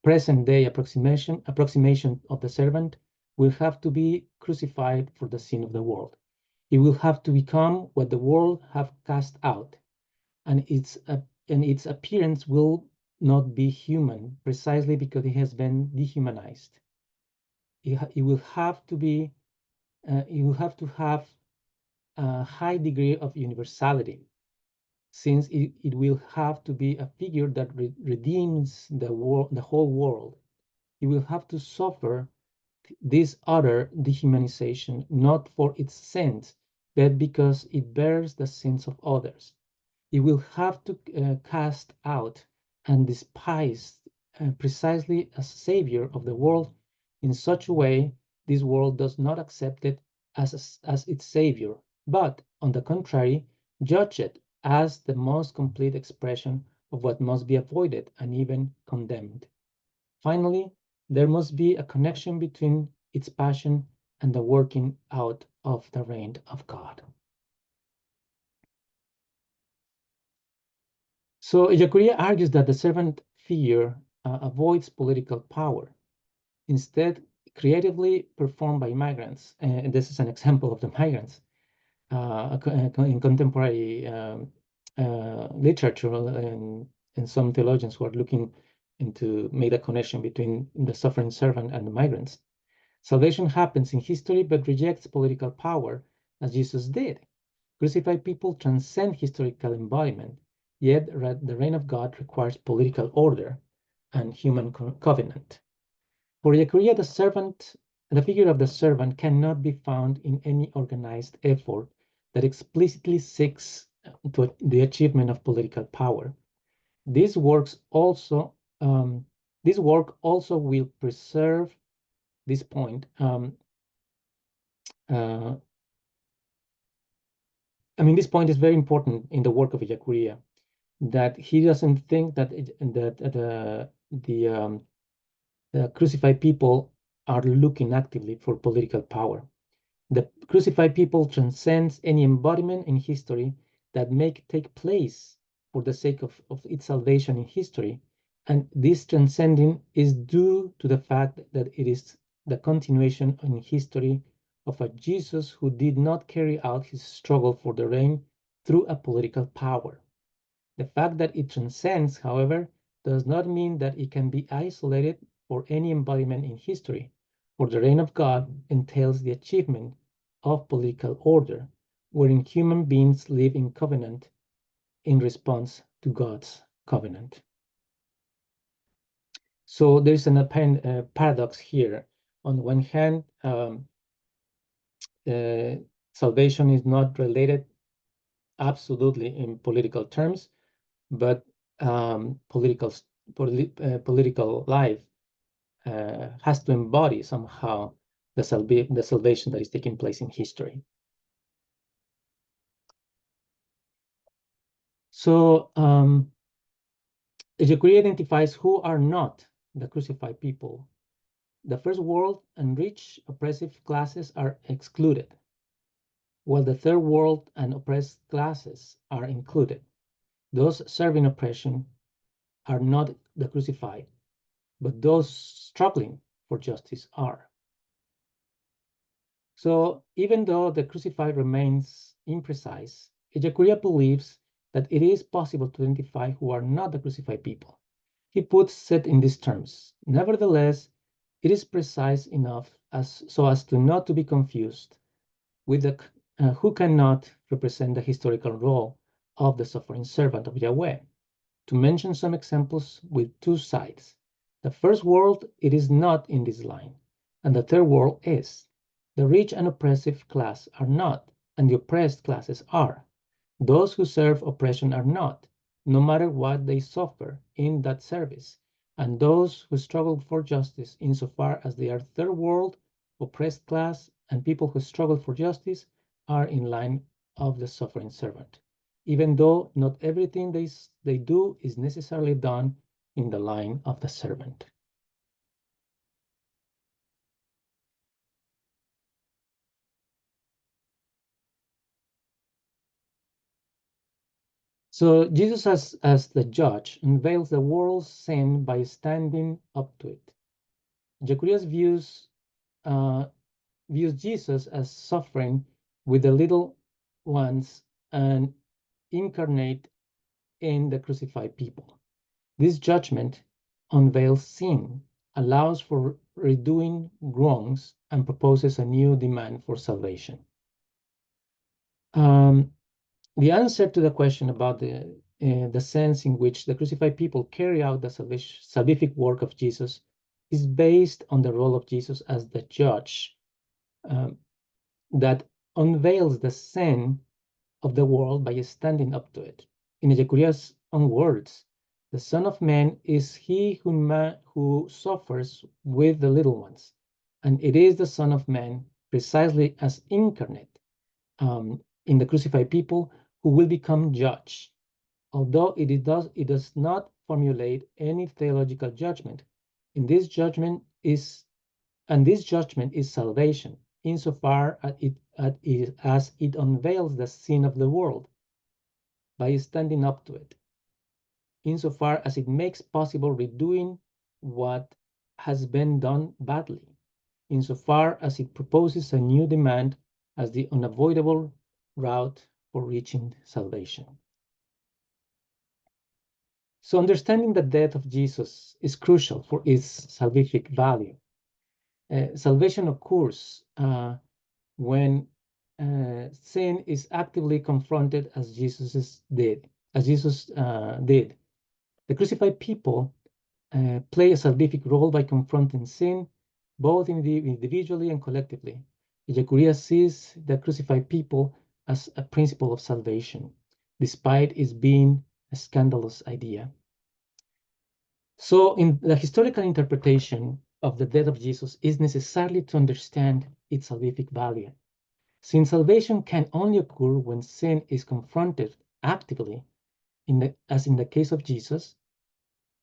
present-day approximation of the servant will have to be crucified for the sin of the world. It will have to become what the world have cast out, and its appearance will not be human, precisely because it has been dehumanized. It will have to have a high degree of universality, since it will have to be a figure that redeems the whole world. It will have to suffer this utter dehumanization, not for its sins, but because it bears the sins of others. It will have to cast out and despise precisely as savior of the world in such a way this world does not accept it as its savior, but on the contrary, judge it as the most complete expression of what must be avoided and even condemned. Finally, there must be a connection between its passion and the working out of the reign of God. So Ellacuría argues that the servant figure avoids political power, instead creatively performed by migrants. And this is an example of the migrants in contemporary literature and some theologians who are looking into make a connection between the suffering servant and the migrants. Salvation happens in history but rejects political power, as Jesus did. Crucified people transcend historical embodiment, yet the reign of God requires political order and human covenant. For Ellacuría, the figure of the servant cannot be found in any organized effort that explicitly seeks the achievement of political power. This work also will preserve this point. This point is very important in the work of Ellacuría, that he doesn't think that the crucified people are looking actively for political power. The crucified people transcends any embodiment in history that may take place for the sake of its salvation in history, and this transcending is due to the fact that it is the continuation in history of a Jesus who did not carry out his struggle for the reign through a political power. The fact that it transcends, however, does not mean that it can be isolated for any embodiment in history, for the reign of God entails the achievement of political order, wherein human beings live in covenant in response to God's covenant. So there's an apparent paradox here. On one hand, salvation is not related absolutely in political terms, but political life has to embody somehow the salvation that is taking place in history. So Ellacuría identifies who are not the crucified people. The first world and rich oppressive classes are excluded, while the third world and oppressed classes are included. Those serving oppression are not the crucified, but those struggling for justice are. So even though the crucified remains imprecise, Ellacuría believes that it is possible to identify who are not the crucified people. He puts it in these terms. Nevertheless, it is precise enough so as to not to be confused with the who cannot represent the historical role of the suffering servant of Yahweh. To mention some examples with two sides. The first world, it is not in this line, and the third world is. The rich and oppressive class are not, and the oppressed classes are. Those who serve oppression are not, no matter what they suffer in that service, and those who struggle for justice insofar as they are third world, oppressed class, and people who struggle for justice are in line of the suffering servant, even though not everything they do is necessarily done in the line of the servant. So Jesus as the judge unveils the world's sin by standing up to it. Ellacuría views Jesus as suffering with the little ones and incarnate in the crucified people. This judgment unveils sin, allows for redoing wrongs, and proposes a new demand for salvation. The answer to the question about the sense in which the crucified people carry out the salvific work of Jesus is based on the role of Jesus as the judge that unveils the sin of the world by standing up to it. In Ellacuría's own words, the Son of Man is he who suffers with the little ones, and it is the Son of Man, precisely as incarnate in the crucified people, who will become judge. Although it does not formulate any theological judgment, this judgment is salvation, insofar as it unveils the sin of the world by standing up to it, insofar as it makes possible redoing what has been done badly, insofar as it proposes a new demand as the unavoidable route for reaching salvation. So understanding the death of Jesus is crucial for its salvific value. Salvation occurs when sin is actively confronted as Jesus did. The crucified people play a salvific role by confronting sin, both individually and collectively. Ellacuría sees the crucified people as a principle of salvation, despite its being a scandalous idea. So in the historical interpretation of the death of Jesus is necessary to understand its salvific value. Since salvation can only occur when sin is confronted actively, as in the case of Jesus,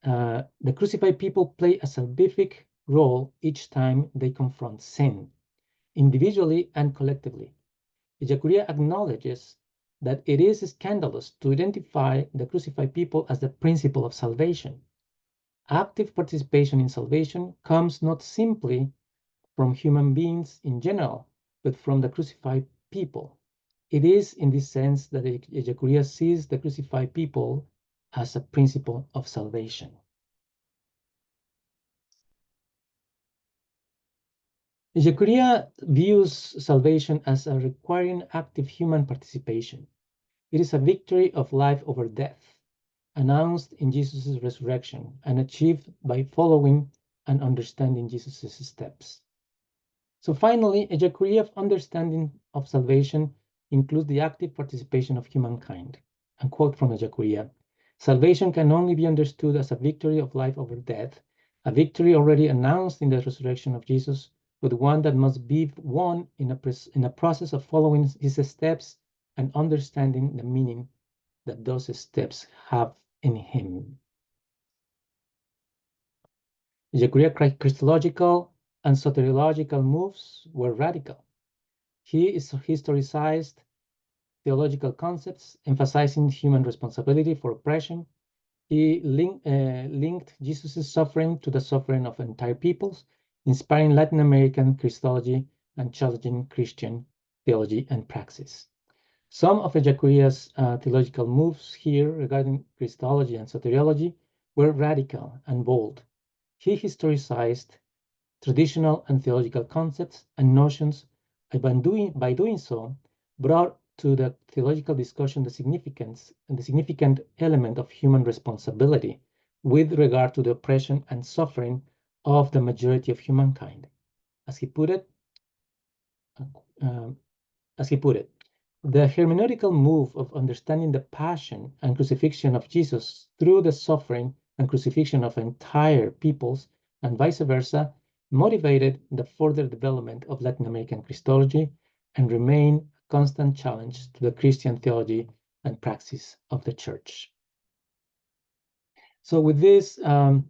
the crucified people play a salvific role each time they confront sin, individually and collectively. Ellacuría acknowledges that it is scandalous to identify the crucified people as the principle of salvation. Active participation in salvation comes not simply from human beings in general, but from the crucified people. It is in this sense that Ellacuría sees the crucified people as a principle of salvation. Ellacuría views salvation as a requiring active human participation. It is a victory of life over death, announced in Jesus' resurrection and achieved by following and understanding Jesus' steps. So finally, Ellacuría's understanding of salvation includes the active participation of humankind. And quote from Ellacuría, "Salvation can only be understood as a victory of life over death, a victory already announced in the resurrection of Jesus, but one that must be won in a process of following his steps and understanding the meaning that those steps have in him." Ellacuría's Christological and Soteriological moves were radical. He historicized theological concepts, emphasizing human responsibility for oppression. He linked Jesus' suffering to the suffering of entire peoples, inspiring Latin American Christology and challenging Christian theology and praxis. Some of Ellacuría's theological moves here regarding Christology and Soteriology were radical and bold. He historicized traditional and theological concepts and notions, and by doing so, brought to the theological discussion the significant element of human responsibility with regard to the oppression and suffering of the majority of humankind. As he put it, the hermeneutical move of understanding the passion and crucifixion of Jesus through the suffering and crucifixion of entire peoples and vice versa motivated the further development of Latin American Christology and remain a constant challenge to the Christian theology and praxis of the Church. So with this, there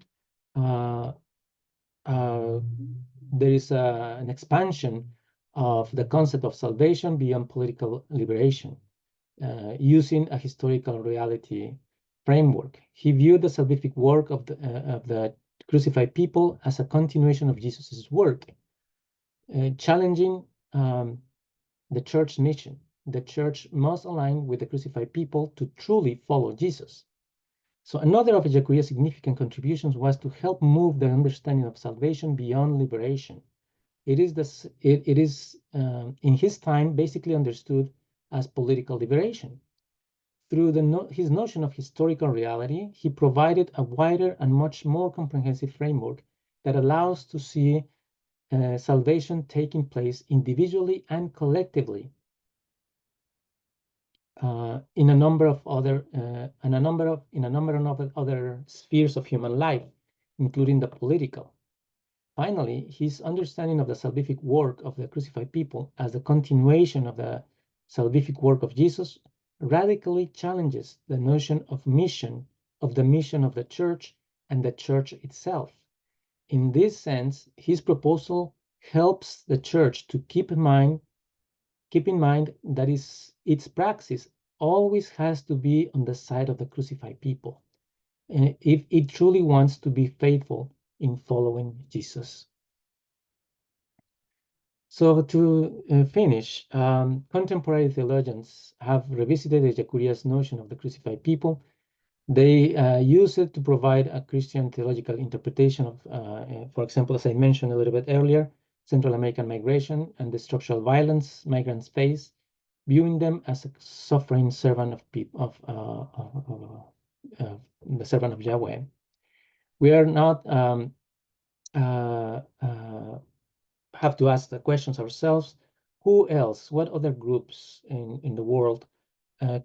is an expansion of the concept of salvation beyond political liberation, using a historical reality framework. He viewed the salvific work of the crucified people as a continuation of Jesus's work, challenging the church mission. The church must align with the crucified people to truly follow Jesus. So another of Ellacuría's significant contributions was to help move the understanding of salvation beyond liberation. It is in his time basically understood as political liberation. Through his notion of historical reality, he provided a wider and much more comprehensive framework that allows to see salvation taking place individually and collectively in a number of other spheres of human life, including the political. Finally, his understanding of the salvific work of the crucified people as the continuation of the salvific work of Jesus radically challenges the notion of mission, of the mission of the church and the church itself. In this sense, his proposal helps the church to keep in mind that its praxis always has to be on the side of the crucified people, if it truly wants to be faithful in following Jesus. So to finish, contemporary theologians have revisited Ellacuría's notion of the crucified people. They use it to provide a Christian theological interpretation of, for example, as I mentioned a little bit earlier, Central American migration and the structural violence migrants face, viewing them as a suffering servant of people, the servant of Yahweh. We are not have to ask the questions ourselves: who else, what other groups in the world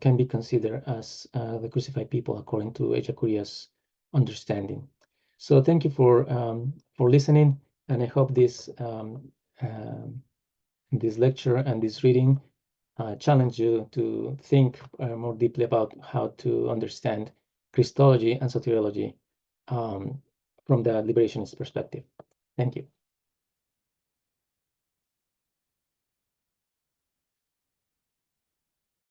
can be considered as the crucified people according to Ellacuría's understanding? So thank you for listening, and I hope this this lecture and this reading challenge you to think more deeply about how to understand Christology and soteriology from the liberationist perspective. Thank you.